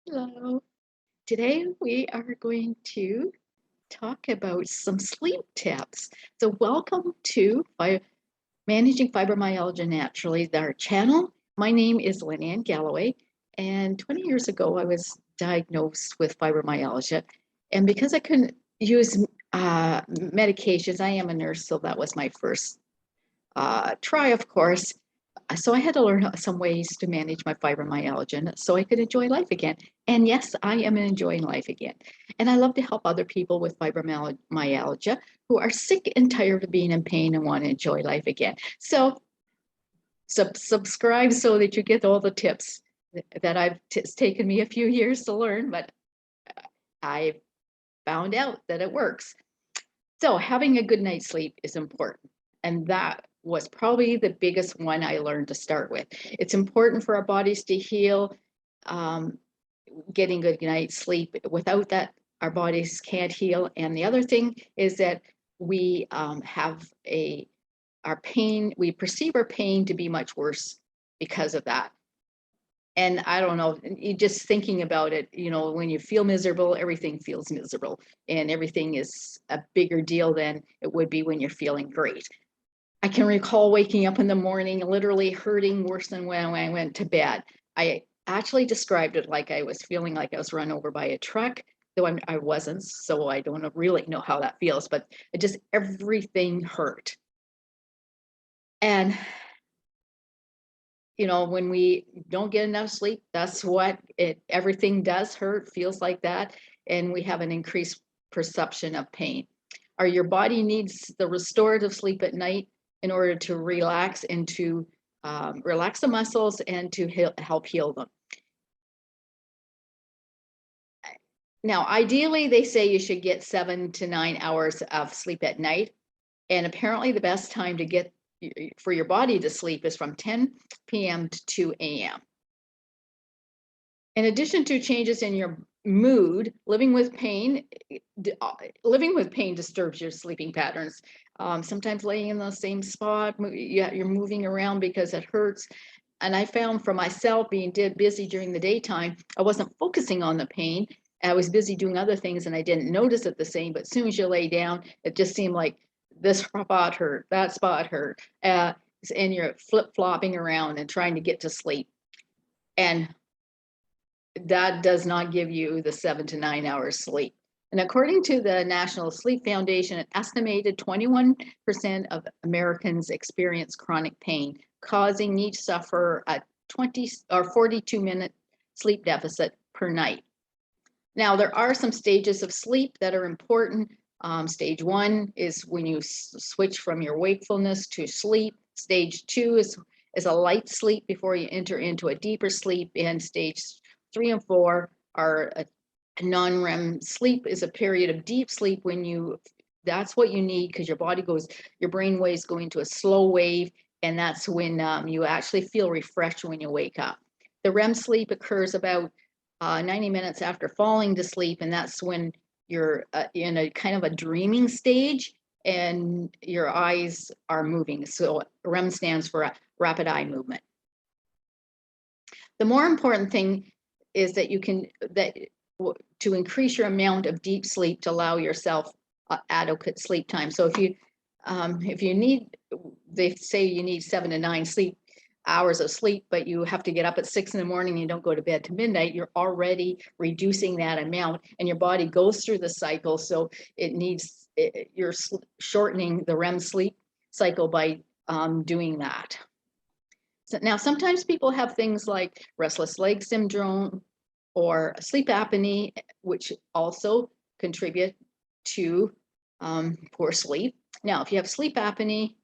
Hello. Today we are going to talk about some sleep tips. So welcome to Managing Fibromyalgia Naturally, our channel. My name is Lynn Galloway, and 20 years ago I was diagnosed with fibromyalgia. And because I couldn't use medications, I am a nurse, so that was my first try, of course. So I had to learn some ways to manage my fibromyalgia so I could enjoy life again. And yes, I am enjoying life again. And I love to help other people with fibromyalgia who are sick and tired of being in pain and want to enjoy life again. So subscribe so that you get all the tips that it's taken me a few years to learn, but I found out that it works. So having a good night's sleep is important. And that was probably the biggest one I learned to start with. It's important for our bodies to heal, um, getting good night's sleep. Without that, our bodies can't heal. And the other thing is that we our pain, we perceive our pain to be much worse because of that. And I don't know, just thinking about it, when you feel miserable, everything feels miserable and everything is a bigger deal than it would be when you're feeling great. I can recall waking up in the morning, literally hurting worse than when I went to bed. I actually described it like I was feeling like I was run over by a truck, though I wasn't, so I don't really know how that feels, but everything hurt. And when we don't get enough sleep, that's what everything does hurt, feels like that. And we have an increased perception of pain. Your body needs the restorative sleep at night in order to relax and to relax the muscles and to help heal them. Now, ideally, they say you should get 7 to 9 hours of sleep at night. And apparently the best time to get for your body to sleep is from 10 p.m. to 2 a.m. In addition to changes in your mood, living with pain disturbs your sleeping patterns. Sometimes laying in the same spot, you're moving around because it hurts. And I found for myself being busy during the daytime, I wasn't focusing on the pain. I was busy doing other things and I didn't notice it the same. But as soon as you lay down, it just seemed like this spot hurt, that spot hurt. And you're flip-flopping around and trying to get to sleep. And that does not give you the 7 to 9 hours sleep. And according to the National Sleep Foundation, an estimated 21% of Americans experience chronic pain, causing each suffer a 20 or 42-minute sleep deficit per night. Now, there are some stages of sleep that are important. Stage 1 is when you switch from your wakefulness to sleep. Stage 2 is a light sleep before you enter into a deeper sleep. And stage 3 and 4 are a non-REM sleep, is a period of deep sleep that's what you need because your brain waves go into a slow wave, and that's when you actually feel refreshed when you wake up. The REM sleep occurs about 90 minutes after falling to sleep, and that's when you're in a kind of a dreaming stage and your eyes are moving. So REM stands for rapid eye movement. The more important thing is that to increase your amount of deep sleep to allow yourself adequate sleep time. So if you need, they say you need 7 to 9 hours of sleep, but you have to get up at 6 in the morning, you don't go to bed to midnight, you're already reducing that amount and your body goes through the cycle. So you're shortening the REM sleep cycle by doing that. So now, sometimes people have things like restless leg syndrome or sleep apnea, which also contribute to poor sleep. Now, if you have sleep apnea,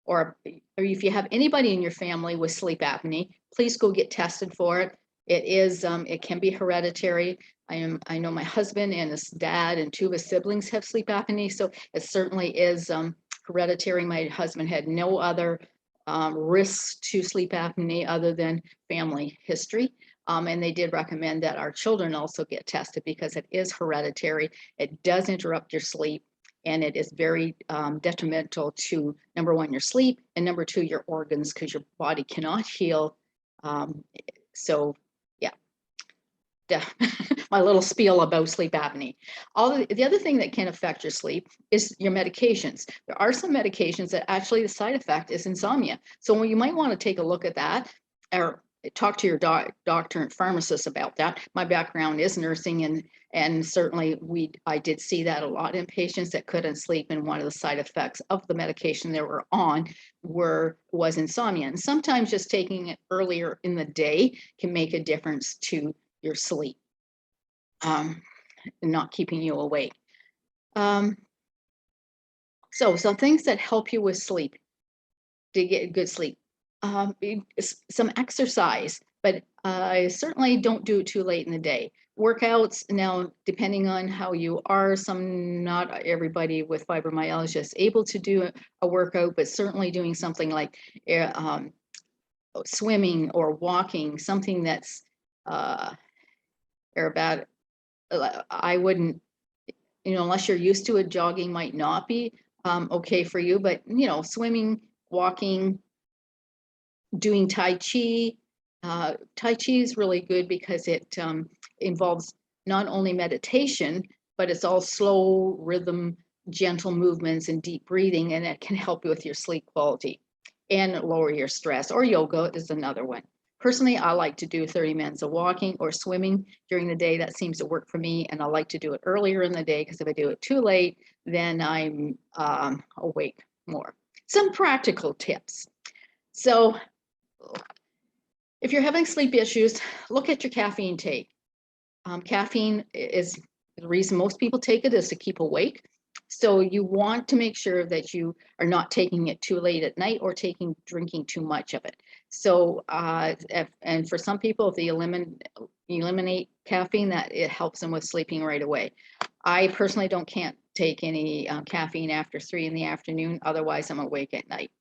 or if you have anybody in your family with sleep apnea, please go get tested for it. It can be hereditary. I know my husband and his dad and 2 of his siblings have sleep apnea, so it certainly is hereditary. My husband had no other risks to sleep apnea other than family history. And they did recommend that our children also get tested because it is hereditary. It does interrupt your sleep, and it is very detrimental to, number 1, your sleep, and number 2, your organs, because your body cannot heal. So, yeah. my little spiel about sleep apnea. The other thing that can affect your sleep is your medications. There are some medications that actually the side effect is insomnia. So you might want to take a look at that, or talk to your doctor and pharmacist about that. My background is nursing, and certainly I did see that a lot in patients that couldn't sleep, and one of the side effects of the medication they were on was insomnia. And sometimes just taking it earlier in the day can make a difference to your sleep, not keeping you awake. So some things that help you with sleep, to get good sleep. Some exercise, but I certainly don't do it too late in the day. Workouts, now, depending on how you are, not everybody with fibromyalgia is able to do a workout, but certainly doing something like swimming or walking, something that's about, I wouldn't, unless you're used to it, jogging might not be okay for you, but swimming, walking, doing Tai Chi. Tai Chi is really good because it involves not only meditation, but it's all slow rhythm, gentle movements and deep breathing, and it can help you with your sleep quality and lower your stress. Or yoga is another one. Personally, I like to do 30 minutes of walking or swimming during the day. That seems to work for me, and I like to do it earlier in the day, because if I do it too late, then I'm awake more. Some practical tips. So if you're having sleep issues, look at your caffeine intake. Caffeine is the reason most people take it is to keep awake. So you want to make sure that you are not taking it too late at night or drinking too much of it. So, and for some people, if they eliminate caffeine, that it helps them with sleeping right away. I personally can't take any caffeine after 3 in the afternoon. Otherwise, I'm awake at night.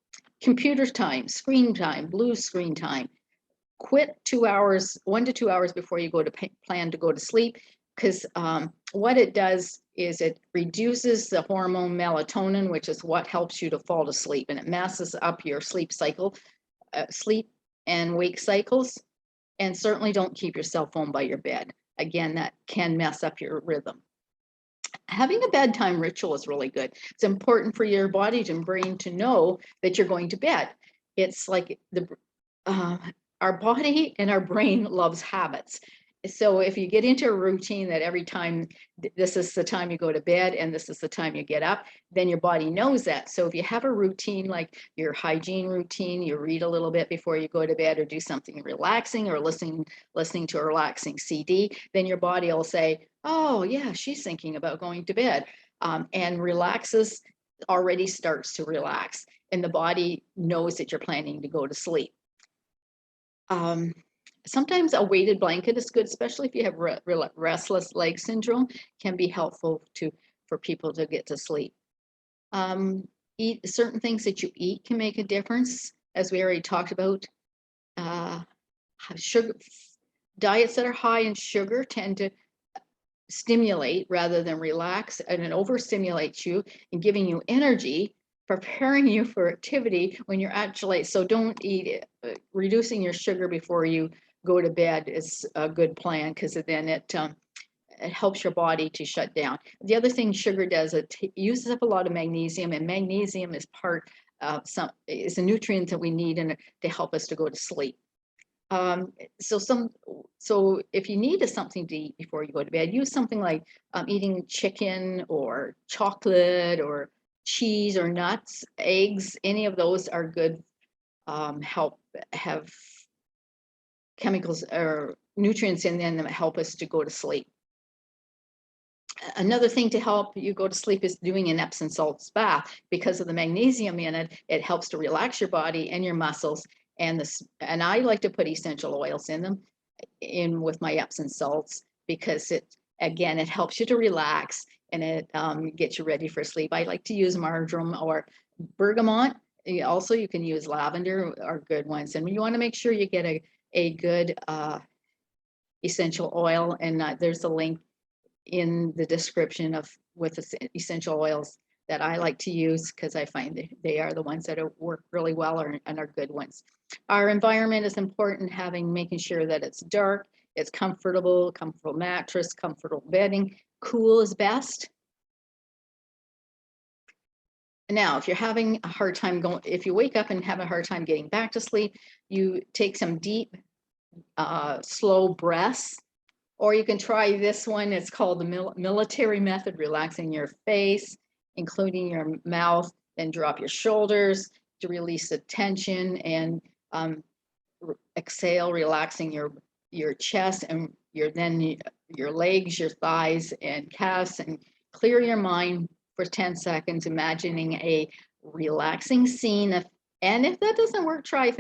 Computer time, screen time, blue screen time. Quit 2 hours, 1 to 2 hours before you plan to go to sleep, because what it does is it reduces the hormone melatonin, which is what helps you to fall to sleep, and it messes up your sleep cycle, sleep and wake cycles. And certainly don't keep your cell phone by your bed. Again, that can mess up your rhythm. Having a bedtime ritual is really good. It's important for your body and brain to know that you're going to bed. It's like our body and our brain loves habits. So if you get into a routine that every time this is the time you go to bed and this is the time you get up, then your body knows that. So if you have a routine, like your hygiene routine, you read a little bit before you go to bed, or do something relaxing, or listening to a relaxing CD, then your body will say, oh yeah, she's thinking about going to bed, and already starts to relax, and the body knows that you're planning to go to sleep. Sometimes a weighted blanket is good, especially if you have restless leg syndrome, can be helpful for people to get to sleep. Eat certain things that you eat can make a difference, as we already talked about. Sugar diets that are high in sugar tend to stimulate rather than relax, and it overstimulates you and giving you energy, preparing you for activity when you're actually, so don't eat it. Reducing your sugar before you go to bed is a good plan, because then it helps your body to shut down. The other thing sugar does, it uses up a lot of magnesium, and magnesium is is a nutrient that we need to help us to go to sleep. So if you need something to eat before you go to bed, use something like eating chicken or chocolate or cheese or nuts, eggs. Any of those are good. Help have chemicals or nutrients in them that help us to go to sleep. Another thing to help you go to sleep is doing an Epsom salts bath. Because of the magnesium in it, it helps to relax your body and your muscles. And I like to put essential oils in them, with my Epsom salts, because it helps you to relax, and it gets you ready for sleep. I like to use marjoram or bergamot. Also, you can use lavender, are good ones. And you want to make sure you get a good essential oil, and there's a link in the description with essential oils that I like to use, because I find they are the ones that work really well and are good ones. Our environment is important, making sure that it's dark It's comfortable mattress, comfortable bedding. Cool is best. Now, if you're having a hard time if you wake up and have a hard time getting back to sleep, you take some deep, slow breaths, or you can try this one. It's called the military method, relaxing your face, including your mouth, and drop your shoulders to release the tension, and exhale, relaxing your chest and your legs, your thighs and calves, and clear your mind for 10 seconds, imagining a relaxing scene. And if that doesn't work, try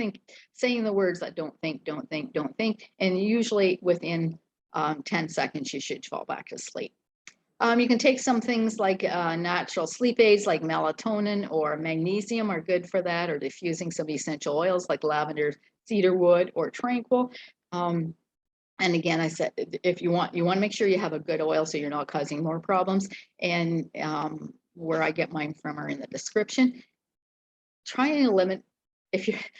saying the words that don't think, don't think, don't think. And usually within 10 seconds, you should fall back to sleep. You can take some things like natural sleep aids like melatonin or magnesium are good for that, or diffusing some essential oils like lavender, cedarwood, or tranquil. And again, I said, if you want to make sure you have a good oil so you're not causing more problems. And where I get mine from are in the description. Try and limit,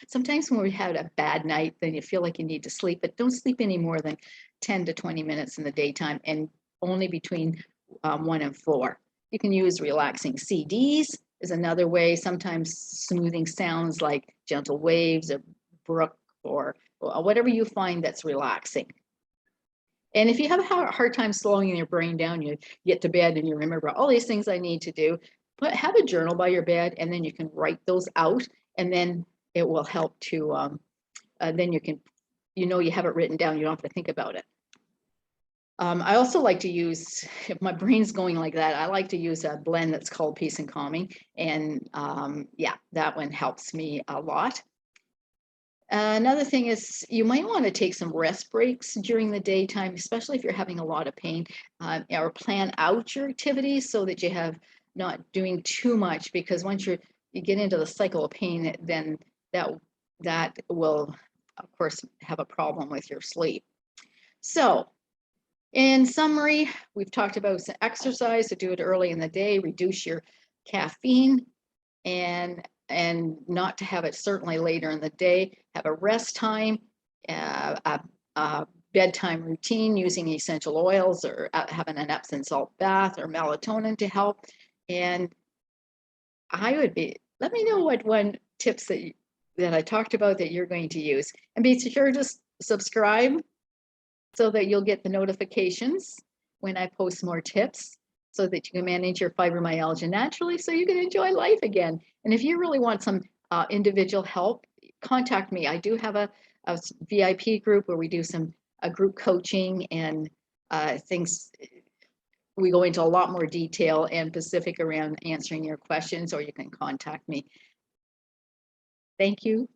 sometimes when we had a bad night, then you feel like you need to sleep, but don't sleep any more than 10 to 20 minutes in the daytime, and only between 1 and 4. You can use relaxing CDs is another way, sometimes smoothing sounds like gentle waves, a brook, or whatever you find that's relaxing. And if you have a hard time slowing your brain down, you get to bed and you remember all these things I need to do, have a journal by your bed, and then you can write those out, and then it will help to, then you can, you have it written down, you don't have to think about it. I also like to use, if my brain's going like that, I like to use a blend that's called Peace and Calming. And yeah, that one helps me a lot. Another thing is you might want to take some rest breaks during the daytime, especially if you're having a lot of pain, or plan out your activities so that you have not doing too much, because once you get into the cycle of pain, then that will, of course, have a problem with your sleep. So in summary, we've talked about some exercise, to do it early in the day, reduce your caffeine, and not to have it certainly later in the day. Have a rest time, a bedtime routine using essential oils, or having an Epsom salt bath or melatonin to help. And let me know what one tips that I talked about that you're going to use. And be sure to subscribe so that you'll get the notifications when I post more tips, so that you can manage your fibromyalgia naturally, so you can enjoy life again. And if you really want some individual help, contact me. I do have a VIP group where we do some group coaching and things. We go into a lot more detail and specific around answering your questions, or you can contact me. Thank you.